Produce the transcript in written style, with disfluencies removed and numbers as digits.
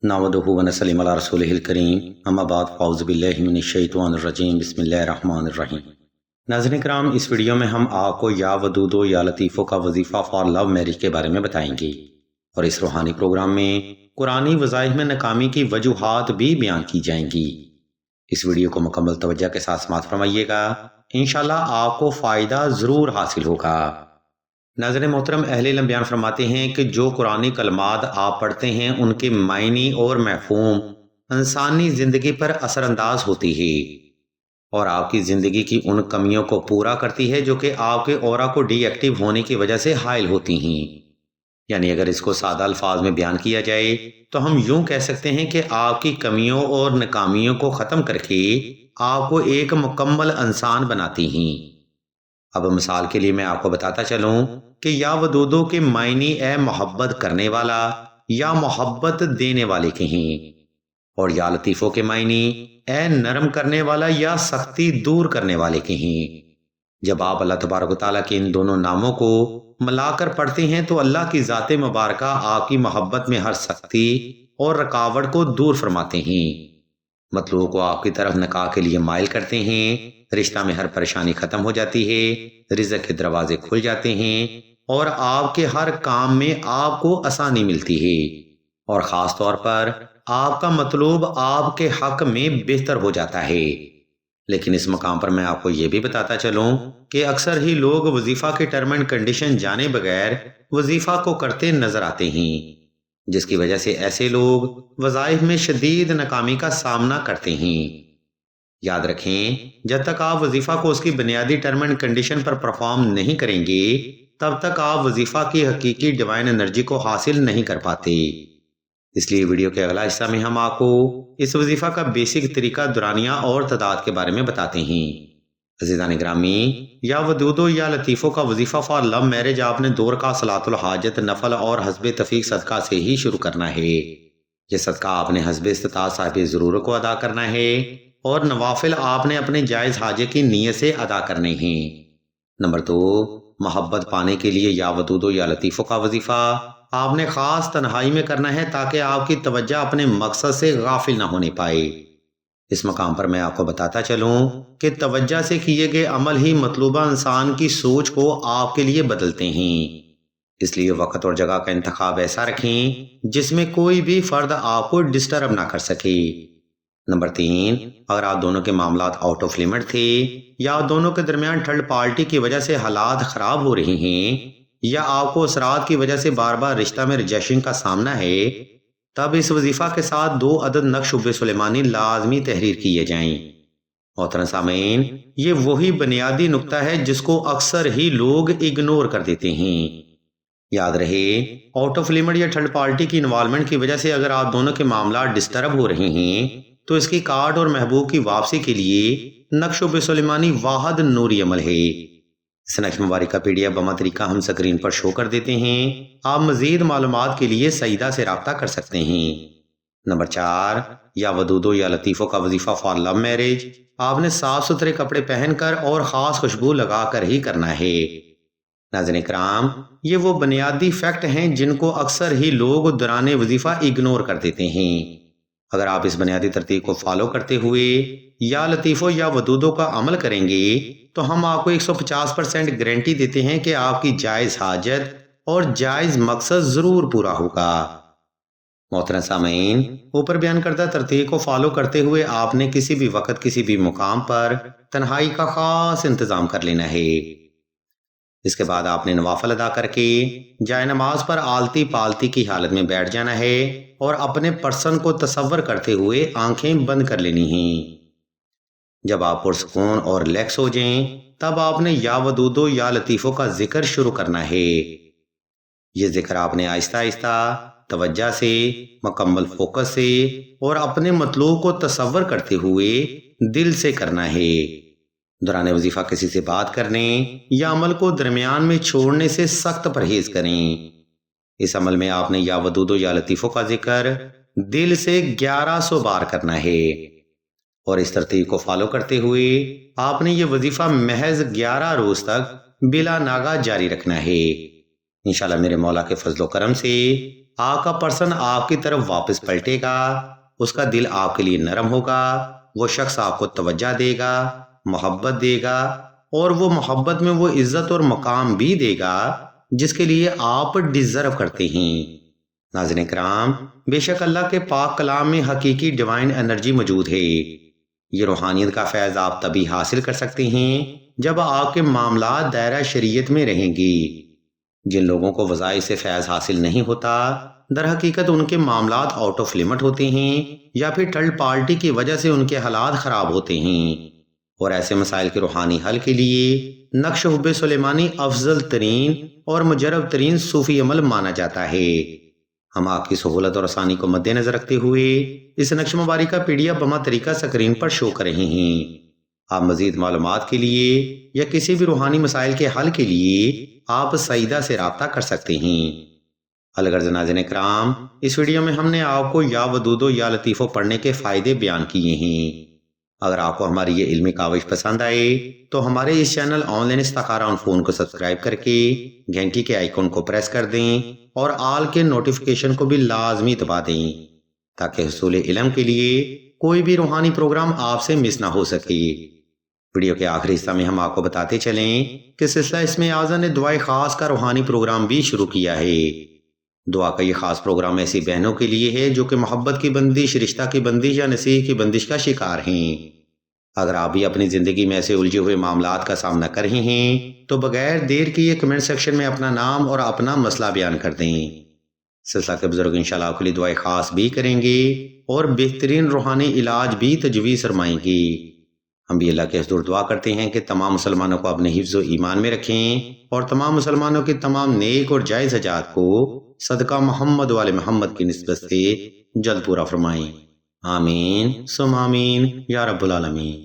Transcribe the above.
نحمدہ و نصلی علی رسولہ الکریم اما بعد فاعوذ باللہ من الشیطان الرجیم بسم اللہ الرحمن الرحیم۔ ناظرین کرام، اس ویڈیو میں ہم آپ کو یا ودودو یا لطیفو کا وظیفہ فار لو میرج کے بارے میں بتائیں گے، اور اس روحانی پروگرام میں قرآنی وظائف میں ناکامی کی وجوہات بھی بیان کی جائیں گی۔ اس ویڈیو کو مکمل توجہ کے ساتھ سماعت فرمائیے گا، انشاءاللہ آپ کو فائدہ ضرور حاصل ہوگا۔ ناظرین محترم، اہل علم بیان فرماتے ہیں کہ جو قرآنی کلمات آپ پڑھتے ہیں ان کے معنی اور مفہوم انسانی زندگی پر اثر انداز ہوتی ہے اور آپ کی زندگی کی ان کمیوں کو پورا کرتی ہے جو کہ آپ کے اورا کو ڈی ایکٹیو ہونے کی وجہ سے حائل ہوتی ہیں۔ یعنی اگر اس کو سادہ الفاظ میں بیان کیا جائے تو ہم یوں کہہ سکتے ہیں کہ آپ کی کمیوں اور ناکامیوں کو ختم کر کے آپ کو ایک مکمل انسان بناتی ہیں۔ اب مثال کے لیے میں آپ کو بتاتا چلوں کہ یا ودودو کے معنی اے محبت کرنے والا یا محبت دینے والے کے ہیں، اور یا لطیفو کے معنی اے نرم کرنے والا یا سختی دور کرنے والے کے ہیں۔ جب آپ اللہ تبارک و تعالیٰ کے ان دونوں ناموں کو ملا کر پڑھتے ہیں تو اللہ کی ذات مبارکہ آپ کی محبت میں ہر سختی اور رکاوٹ کو دور فرماتے ہیں، مطلوب کو آپ کی طرف نکاح کے لیے مائل کرتے ہیں، رشتہ میں ہر پریشانی ختم ہو جاتی ہے، رزق کے دروازے کھل جاتے ہیں اور آپ کے ہر کام میں آپ کو آسانی ملتی ہے، اور خاص طور پر آپ کا مطلوب آپ کے حق میں بہتر ہو جاتا ہے۔ لیکن اس مقام پر میں آپ کو یہ بھی بتاتا چلوں کہ اکثر ہی لوگ وظیفہ کے ٹرم اینڈ کنڈیشن جانے بغیر وظیفہ کو کرتے نظر آتے ہیں، جس کی وجہ سے ایسے لوگ وظائف میں شدید ناکامی کا سامنا کرتے ہیں۔ یاد رکھیں، جب تک آپ وظیفہ کو اس کی بنیادی term and condition per perform نہیں کریں گے تب تک آپ وظیفہ کی حقیقی ڈیوائن انرجی کو حاصل نہیں کر پاتے۔ اس لیے ویڈیو کے اگلا حصہ میں ہم آپ کو اس وظیفہ کا بیسک طریقہ دورانیہ اور تعداد کے بارے میں بتاتے ہیں۔ عزیزان گرامی، یا ودودو یا لطیفو کا وظیفہ فار لو میرج آپ نے 2 رکعت صلاۃ الحاجت نفل اور حسب تفیق صدقہ سے ہی شروع کرنا ہے۔ یہ صدقہ آپ نے حسب استطاعت صاحب ضرورت کو ادا کرنا ہے، اور نوافل آپ نے اپنے جائز حاجے کی نیت سے ادا کرنے ہیں۔ نمبر 2، محبت پانے کے لیے یا ودودو یا لطیفو کا وظیفہ آپ نے خاص تنہائی میں کرنا ہے تاکہ آپ کی توجہ اپنے مقصد سے غافل نہ ہونے پائے۔ اس مقام پر میں آپ کو بتاتا چلوں کہ توجہ سے کیے گئے عمل ہی مطلوبہ انسان کی سوچ کو آپ کے لیے بدلتے ہیں، اس لیے وقت اور جگہ کا انتخاب ایسا رکھیں جس میں کوئی بھی فرد آپ کو ڈسٹرب نہ کر سکے۔ نمبر 3، اگر آپ دونوں کے معاملات آؤٹ آف لیمٹ تھے یا دونوں کے درمیان تھرڈ پارٹی کی وجہ سے حالات خراب ہو رہے ہیں یا آپ کو اثرات کی وجہ سے بار بار رشتہ میں ریجیکشن کا سامنا ہے، تب اس وظیفہ کے ساتھ 2 عدد نقش شب سلیمانی لازمی تحریر کیے جائیں۔ محترم سامعین، یہ وہی بنیادی نقطہ ہے جس کو اکثر ہی لوگ اگنور کر دیتے ہیں۔ یاد رہے، آؤٹ آف لیمٹ یا تھرڈ پارٹی کی انوالومنٹ کی وجہ سے اگر آپ دونوں کے معاملات ڈسٹرب ہو رہے ہیں تو اس کی کارڈ اور محبوب کی واپسی کے لیے نقش و سلیمانی واحد نوری عمل ہے۔ اس نقش مبارک کا PDF بما طریقہ ہم سکرین پر شو کر دیتے ہیں، آپ مزید معلومات کے لیے سعیدہ سے رابطہ کر سکتے ہیں۔ نمبر 4، یا ودودو یا لطیفو کا وظیفہ فار لو میرج آپ نے صاف ستھرے کپڑے پہن کر اور خاص خوشبو لگا کر ہی کرنا ہے۔ ناظرین کرام، یہ وہ بنیادی فیکٹ ہیں جن کو اکثر ہی لوگ دوران وظیفہ اگنور کر دیتے ہیں۔ اگر آپ اس بنیادی ترتیب کو فالو کرتے ہوئے یا لطیفو یا ودودو کا عمل کریں گے تو ہم آپ کو 150% گارنٹی دیتے ہیں کہ آپ کی جائز حاجت اور جائز مقصد ضرور پورا ہوگا۔ محترم سامعین، اوپر بیان کردہ ترتیب کو فالو کرتے ہوئے آپ نے کسی بھی وقت کسی بھی مقام پر تنہائی کا خاص انتظام کر لینا ہے۔ اس کے بعد آپ نے نوافل ادا کر کے جائے نماز پر آلتی پالتی کی حالت میں بیٹھ جانا ہے اور اپنے پرسن کو تصور کرتے ہوئے آنکھیں بند کر لینی ہیں۔ جب آپ پرسکون اور ریلیکس ہو جائیں تب آپ نے یا ودودو یا لطیفو کا ذکر شروع کرنا ہے۔ یہ ذکر آپ نے آہستہ آہستہ توجہ سے، مکمل فوکس سے اور اپنے مطلوب کو تصور کرتے ہوئے دل سے کرنا ہے۔ دوران وظیفہ کسی سے بات کرنے یا عمل کو درمیان میں چھوڑنے سے سخت پرہیز کریں۔ اس عمل میں آپ نے یا ودودو یا لطیفو کا ذکر دل سے 1100 بار کرنا ہے، اور اس ترتیب کو فالو کرتے ہوئے آپ نے یہ وظیفہ محض 11 روز تک بلا ناغہ جاری رکھنا ہے۔ انشاءاللہ میرے مولا کے فضل و کرم سے آگ کا پرسن آپ کی طرف واپس پلٹے گا، اس کا دل آپ کے لیے نرم ہوگا، وہ شخص آپ کو توجہ دے گا، محبت دے گا، اور وہ محبت میں وہ عزت اور مقام بھی دے گا جس کے لیے آپ ڈیزرو کرتے ہیں۔ ناظرین کرام، بے شک اللہ کے پاک کلام میں حقیقی ڈیوائن انرجی موجود ہے۔ یہ روحانیت کا فیض آپ تبھی حاصل کر سکتے ہیں جب آپ کے معاملات دائرہ شریعت میں رہیں گی۔ جن لوگوں کو وظائف سے فیض حاصل نہیں ہوتا، در حقیقت ان کے معاملات آؤٹ آف لمٹ ہوتے ہیں یا پھر ٹھلڈ پارٹی کی وجہ سے ان کے حالات خراب ہوتے ہیں، اور ایسے مسائل کے روحانی حل کے لیے نقش حب سلیمانی افضل ترین اور مجرب ترین صوفی عمل مانا جاتا ہے۔ ہم آپ کی سہولت اور آسانی کو مد نظر رکھتے ہوئے اس نقش مبارک کا PDF بما طریقہ سکرین پر شو کر رہے ہیں۔ آپ مزید معلومات کے لیے یا کسی بھی روحانی مسائل کے حل کے لیے آپ سعیدہ سے رابطہ کر سکتے ہیں۔ الغرض ناظرین کرام، اس ویڈیو میں ہم نے آپ کو یا ودودو یا لطیفو پڑھنے کے فائدے بیان کیے ہیں۔ اگر آپ کو ہماری یہ علمی کاوش پسند آئے تو ہمارے اس چینل آن لائن استخارہ آن فون کو سبسکرائب کر کے گھنٹی کے آئیکن کو پریس کر دیں اور آل کے نوٹیفیکیشن کو بھی لازمی دبا دیں تاکہ حصول علم کے لیے کوئی بھی روحانی پروگرام آپ سے مس نہ ہو سکے۔ ویڈیو کے آخری حصہ میں ہم آپ کو بتاتے چلیں کہ سلسلہ اسم اعظم نے دعائے خاص کا روحانی پروگرام بھی شروع کیا ہے۔ دعا کا یہ خاص پروگرام ایسی بہنوں کے لیے ہے جو کہ محبت کی بندش، رشتہ کی بندش یا نصیحت کی بندش کا شکار ہیں۔ اگر آپ بھی اپنی زندگی میں ایسے الجھے ہوئے معاملات کا سامنا کر رہے ہیں تو بغیر دیر کیے کمنٹ سیکشن میں اپنا نام اور اپنا مسئلہ بیان کر دیں۔ سلسلہ کے بزرگ انشاءاللہ آپ کے لیے دعائیں خاص بھی کریں گے اور بہترین روحانی علاج بھی تجویز فرمائیں گے۔ ہم بھی اللہ کے حضور دعا کرتے ہیں کہ تمام مسلمانوں کو اپنے حفظ و ایمان میں رکھیں اور تمام مسلمانوں کی تمام نیک اور جائز حاجات کو صدقہ محمد وآل محمد کی نسبت سے جلد پورا فرمائیں۔ آمین ثم آمین یا رب العالمین۔